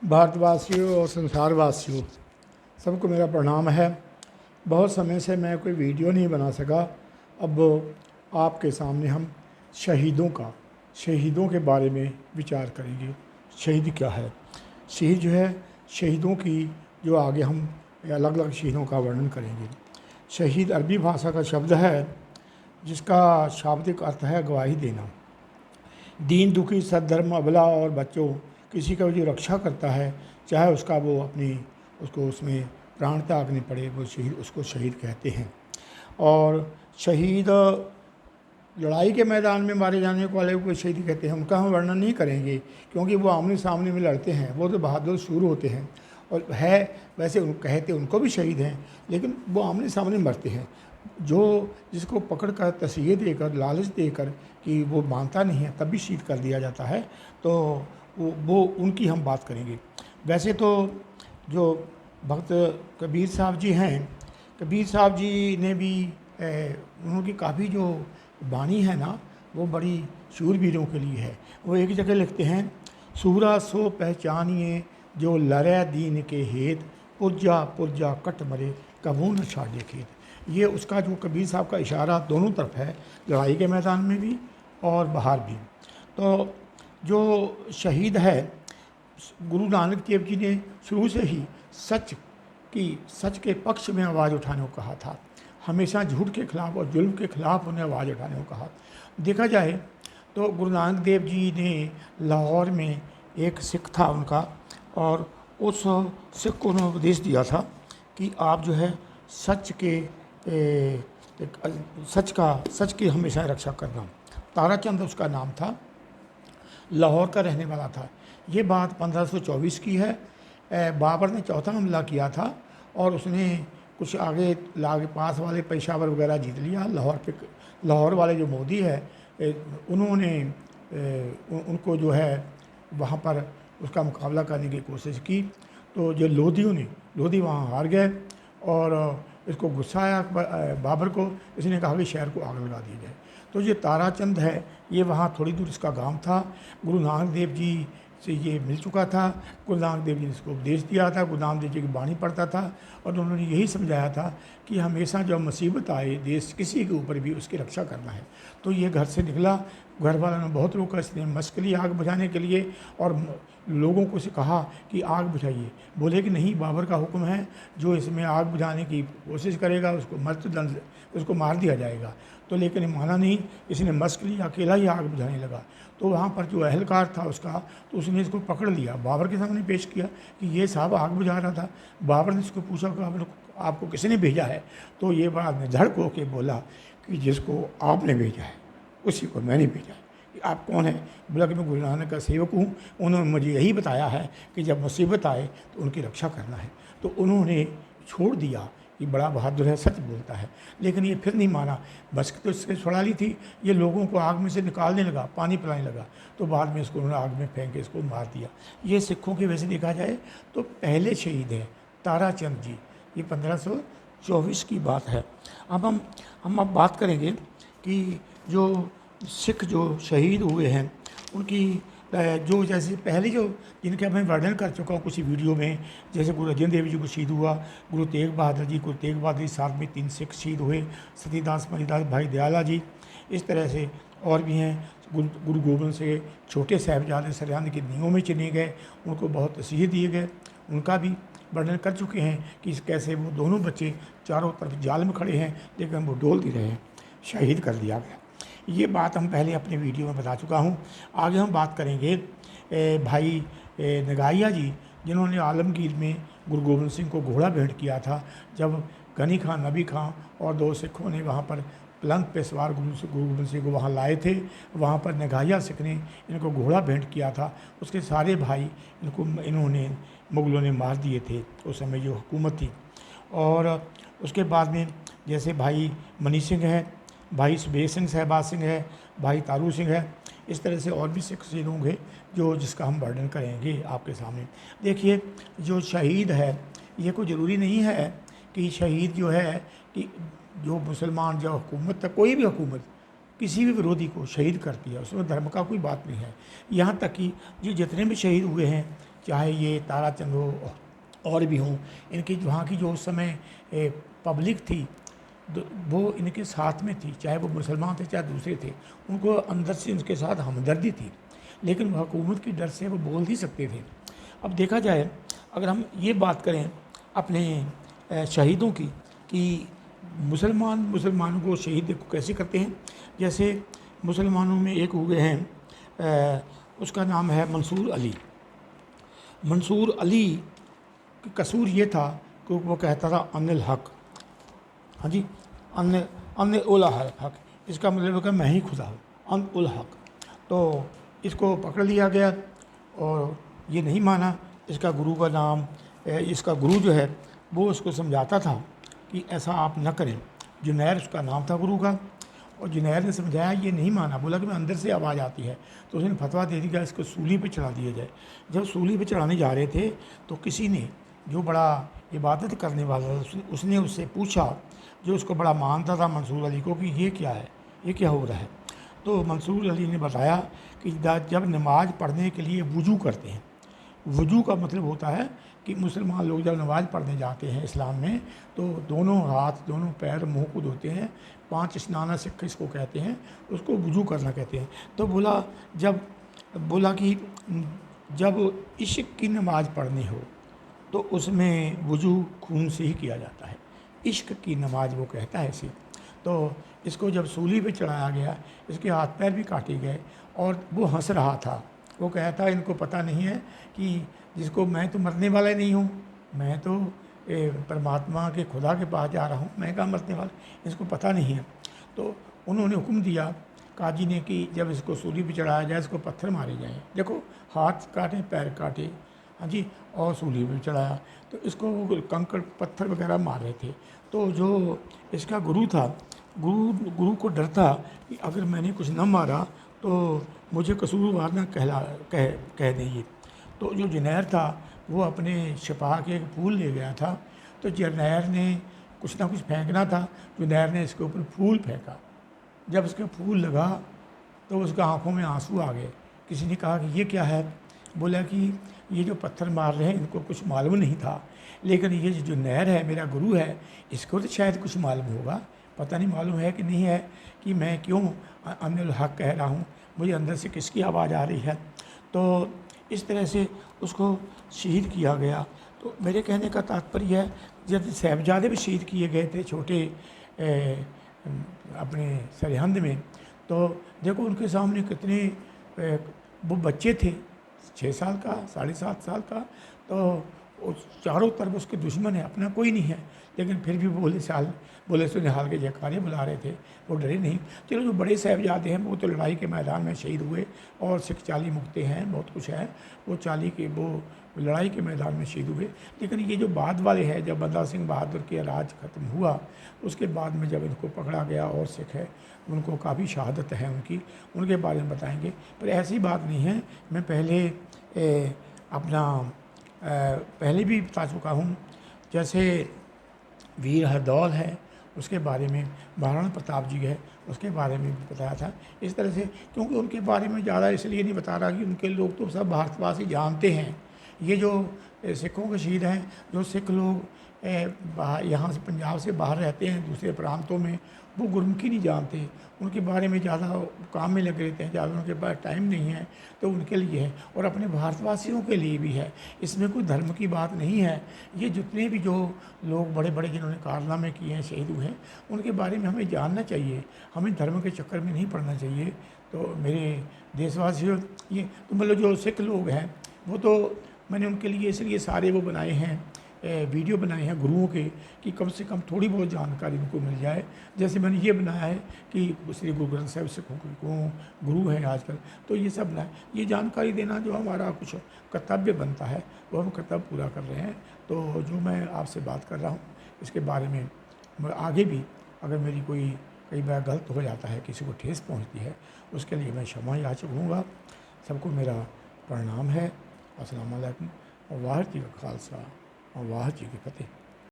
भारतवासियों और संसारवासियों सबको मेरा प्रणाम है। बहुत समय से मैं कोई वीडियो नहीं बना सका। अब आपके सामने हम शहीदों के बारे में विचार करेंगे। शहीद क्या है? शहीद जो है, शहीदों की जो आगे हम अलग अलग शहीदों का वर्णन करेंगे। शहीद अरबी भाषा का शब्द है जिसका शाब्दिक अर्थ है गवाही देना। दीन दुखी, सद्धर्म, अबला और बच्चों किसी का जो रक्षा करता है, चाहे उसका वो उसको उसमें प्राण त्यागने पड़े, वो शहीद, उसको शहीद कहते हैं। और शहीद लड़ाई के मैदान में मारे जाने वाले को शहीद कहते हैं। उनका हम वर्णन नहीं करेंगे क्योंकि वो आमने सामने में लड़ते हैं, वो तो बहादुर शूर होते हैं और है वैसे कहते उनको भी शहीद हैं, लेकिन वो आमने सामने मरते हैं। जिसको पकड़ कर तस्वीर देकर, लालच देकर कि वो मानता नहीं है, तब भी शहीद कर दिया जाता है। तो वो उनकी हम बात करेंगे। वैसे तो जो भक्त कबीर साहब जी हैं, कबीर साहब जी ने भी उनकी काफ़ी जो वाणी है ना, वो बड़ी शूरवीरों के लिए है। वो एक जगह लिखते हैं, सूरा सो पहचानिए जो लड़े दीन के हेत, पुरजा पुरजा कट मरे कबू न छाड़े खेत। ये उसका जो कबीर साहब का इशारा दोनों तरफ है, लड़ाई के मैदान में भी और बाहर भी। तो जो शहीद है, गुरु नानक देव जी ने शुरू से ही सच के पक्ष में आवाज़ उठाने को कहा था। हमेशा झूठ के खिलाफ और जुल्म के खिलाफ उन्हें आवाज़ उठाने को कहा। देखा जाए तो गुरु नानक देव जी ने लाहौर में एक सिख था उनका, और उस सिख को उन्होंने उपदेश दिया था कि आप जो है सच की हमेशा रक्षा करना। ताराचंद उसका नाम था, लाहौर का रहने वाला था। ये बात 1524 की है। बाबर ने चौथा हमला किया था और उसने कुछ आगे पास वाले पेशावर वगैरह जीत लिया। लाहौर वाले जो मोदी है, उन्होंने उनको जो है वहाँ पर उसका मुकाबला करने की कोशिश की। तो जो लोधी वहाँ हार गए और इसको गुस्सा आया बाबर को। इसने कहा कि शहर को आग लगा दी जाए। तो ये ताराचंद है, ये वहाँ थोड़ी दूर इसका गांव था। गुरु नानक देव जी से ये मिल चुका था। गुरु नानक देव जी ने इसको उपदेश दिया था। गुरु नानक देव जी की वाणी पढ़ता था और उन्होंने यही समझाया था कि हमेशा जब मुसीबत आए देश किसी के ऊपर भी, उसकी रक्षा करना है। तो ये घर से निकला, घर वालों ने बहुत रोका, इसने मशक ली आग बुझाने के लिए और लोगों को से कहा कि आग बुझाइए। बोले कि नहीं, बाबर का हुक्म है, जो इसमें आग बुझाने की कोशिश करेगा उसको मार दिया जाएगा। तो लेकिन माना नहीं, इसने मशक ली, अकेला ही आग बुझाने लगा। तो वहाँ पर जो अहलकार था उसका, तो उसने इसको पकड़ लिया, बाबर के सामने पेश किया कि ये साहब आग बुझा रहा था। बाबर ने इसको पूछा कि आपको किसने भेजा है? तो ये बड़ा निधड़क होकर बोला कि जिसको आपने भेजा है उसी को मैंने भेजा है। कि आप कौन है? बोला कि मैं गुरु नानक का सेवक हूँ। उन्होंने मुझे यही बताया है कि जब मुसीबत आए तो उनकी रक्षा करना है। तो उन्होंने छोड़ दिया कि बड़ा बहादुर है, सच बोलता है। लेकिन ये फिर नहीं माना। बस तो इससे छुड़ा ली थी, ये लोगों को आग में से निकालने लगा, पानी पिलाने लगा। तो बाद में इसको उन्होंने आग में फेंक के इसको मार दिया। ये सिखों के वैसे देखा जाए तो पहले शहीद हैं ताराचंद जी। ये 1524 की बात है। अब हम बात करेंगे कि जो सिख जो शहीद हुए हैं उनकी जो जैसे पहले जो जिनके मैं वर्णन कर चुका हूँ कुछ वीडियो में, जैसे गुरु अर्जन देव जी को शहीद हुआ, गुरु तेग बहादुर साथ में 3 सिख शहीद हुए, सतीदास मणिदास, भाई दयाला जी। इस तरह से और भी हैं। गुरु गोबिंद से छोटे साहिबजादे सरहिंद की नींवों में चुने गए, उनको बहुत तसीहे दिए गए, उनका भी वर्णन कर चुके हैं कि कैसे वो दोनों बच्चे चारों तरफ जाल में खड़े हैं लेकिन वो डोल नहीं रहे, शहीद कर दिया गया। ये बात हम पहले अपने वीडियो में बता चुका हूँ। आगे हम बात करेंगे भाई नगाइया जी, जिन्होंने आलमगीर में गुरु गोबिंद सिंह को घोड़ा भेंट किया था। जब गनी खां, नबी खां और 2 सिखों ने वहाँ पर पलंग पे सवार गुरु गोबिंद सिंह को वहाँ लाए थे, वहाँ पर नगाइया सिख ने इनको घोड़ा भेंट किया था। उसके सारे भाई इन्होंने मुगलों ने मार दिए थे उस समय जो हुकूमत थी। और उसके बाद में जैसे भाई मनी सिंह है, भाई सुबेग सिंह शहबाज सिंह है, भाई तारू सिंह है। इस तरह से और भी सिख शहीद होंगे जिसका हम वर्णन करेंगे आपके सामने। देखिए, जो शहीद है ये कोई ज़रूरी नहीं है कि शहीद जो है कि जो मुसलमान, जो हुकूमत है, कोई भी हुकूमत किसी भी विरोधी को शहीद करती है, उसमें धर्म का कोई बात नहीं है। यहाँ तक कि जितने भी शहीद हुए हैं, चाहे ये ताराचंद हो और भी हों, इनकी वहाँ की जो उस समय पब्लिक थी वो इनके साथ में थी, चाहे वो मुसलमान थे चाहे दूसरे थे, उनको अंदर से इनके साथ हमदर्दी थी, लेकिन वो हुकूमत की डर से वो बोल नहीं सकते थे। अब देखा जाए, अगर हम ये बात करें अपने शहीदों की कि मुसलमानों को शहीद को कैसे करते हैं, जैसे मुसलमानों में एक हुए हैं, उसका नाम है मंसूर अली। मंसूर अली का कसूर ये था कि वो कहता था अनिल हक, हाँ जी, अन अन उल हक, इसका मतलब है मैं ही खुदा हूँ, अन उल हक। तो इसको पकड़ लिया गया और ये नहीं माना। इसका गुरु का नाम, इसका गुरु जो है वो उसको समझाता था कि ऐसा आप न करें। जुनैर उसका नाम था गुरु का, और जुनैर ने समझाया, ये नहीं माना, बोला कि मैं अंदर से आवाज़ आती है। तो उसने फतवा दे दिया इसको सूली पे चढ़ा दिया जाए। जब सूली पे चढ़ाने जा रहे थे तो किसी ने, जो बड़ा इबादत करने वाला था, उसने उससे पूछा, जो उसको बड़ा मानता था मंसूर अली को, कि ये क्या है, ये क्या हो रहा है। तो मंसूर अली ने बताया कि जब नमाज़ पढ़ने के लिए वुज़ू करते हैं, वुज़ू का मतलब होता है कि मुसलमान लोग जब नमाज़ पढ़ने जाते हैं इस्लाम में, तो दोनों हाथ, दोनों पैर, मुंह को धोते हैं, 5 स्नान सिक्ख इसको कहते हैं, उसको वुज़ू करना कहते हैं। तो बोला कि जब इश्क की नमाज़ पढ़नी हो तो उसमें वुज़ू खून से ही किया जाता है, इश्क की नमाज वो कहता है इसे। तो इसको जब सूली पे चढ़ाया गया, इसके हाथ पैर भी काटे गए और वो हंस रहा था। वो कहता, इनको पता नहीं है कि जिसको मैं तो मरने वाला ही नहीं हूँ, मैं तो परमात्मा के खुदा के पास जा रहा हूँ, मैं कहाँ मरने वाला, इसको पता नहीं है। तो उन्होंने हुक्म दिया काजी ने कि जब इसको सूली पे चढ़ाया जाए, इसको पत्थर मारे जाएँ। देखो, हाथ काटे, पैर काटे, हाँ जी, और सूली पे चढ़ाया। तो इसको वो कंकड़ पत्थर वगैरह मार रहे थे। तो जो इसका गुरु था, गुरु को डर था कि अगर मैंने कुछ न मारा तो मुझे कसूरवार ना कह देंगे। तो जो जुनैर था वो अपने छिपा के एक फूल ले गया था। तो जुनैर ने कुछ ना कुछ फेंकना था, जुनैर ने इसके ऊपर फूल फेंका। जब उसके फूल लगा तो उसका आंखों में आंसू आ गए। किसी ने कहा कि ये क्या है, बोला कि ये जो पत्थर मार रहे हैं इनको कुछ मालूम नहीं था, लेकिन ये जो नहर है, मेरा गुरु है, इसको तो शायद कुछ मालूम होगा, पता नहीं मालूम है कि नहीं है कि मैं क्यों अनिल हक कह रहा हूँ, मुझे अंदर से किसकी आवाज़ आ रही है। तो इस तरह से उसको शहीद किया गया। तो मेरे कहने का तात्पर्य है, जब साहिबजादे भी शहीद किए गए थे छोटे अपने सरहंद में, तो देखो उनके सामने कितने वो बच्चे थे, 6 साल का, 7.5 साल का, तो उस चारों तरफ उसके दुश्मन है, अपना कोई नहीं है, लेकिन फिर भी बोले सो निहाल के जयकारे बुला रहे थे, वो डरे नहीं। चलो, जो बड़े साहिबजादे हैं वो तो लड़ाई के मैदान में शहीद हुए, और सिख 40 मुक्ते हैं, बहुत कुछ है, वो 40 के वो लड़ाई के मैदान में शहीद हुए। लेकिन ये जो बाद वाले हैं, जब बंदा सिंह बहादुर के राज ख़त्म हुआ, उसके बाद में जब इनको पकड़ा गया, और सिख है उनको काफ़ी शहादत है उनके बारे में बताएंगे। पर ऐसी बात नहीं है, मैं पहले भी बता चुका हूँ। जैसे वीर हरदौल है, उसके बारे में, महाराणा प्रताप जी है, उसके बारे में भी बताया था। इस तरह से, क्योंकि उनके बारे में ज़्यादा इसलिए नहीं बता रहा कि उनके लोग तो सब भारतवासी जानते हैं। ये जो सिखों के शहीद हैं, जो सिख लोग यहाँ से पंजाब से बाहर रहते हैं दूसरे प्रांतों में, वो गुरमुखी नहीं जानते, उनके बारे में ज़्यादा काम में लगे रहते हैं, ज़्यादा उनके पास टाइम नहीं है। तो उनके लिए है, और अपने भारतवासियों के लिए भी है। इसमें कोई धर्म की बात नहीं है। ये जितने भी जो लोग बड़े बड़े जिन्होंने कारनामे किए हैं, शहीद हुए हैं, उनके बारे में हमें जानना चाहिए, हमें धर्म के चक्कर में नहीं पड़ना चाहिए। तो मेरे देशवासियों, ये तो मतलब जो सिख लोग हैं, वो तो मैंने उनके लिए इसलिए सारे वो बनाए हैं, वीडियो बनाए हैं गुरुओं के, कि कम से कम थोड़ी बहुत जानकारी उनको मिल जाए। जैसे मैंने ये बनाया है कि श्री गुरु ग्रंथ साहिब सिखों को गुरु हैं आजकल, तो ये सब बनाए, ये जानकारी देना जो हमारा कुछ कर्तव्य बनता है, वो हम कर्तव्य पूरा कर रहे हैं। तो जो मैं आपसे बात कर रहा हूँ, इसके बारे में आगे भी अगर मेरी कई बार गलत हो जाता है, किसी को ठेस पहुँचती है, उसके लिए मैं क्षमा याचक हूँगा। सबको मेरा प्रणाम है। अस्सलाम वालेकुम, और वाहिगुरू जी का खालसा और वाहिगुरू जी की फतेह।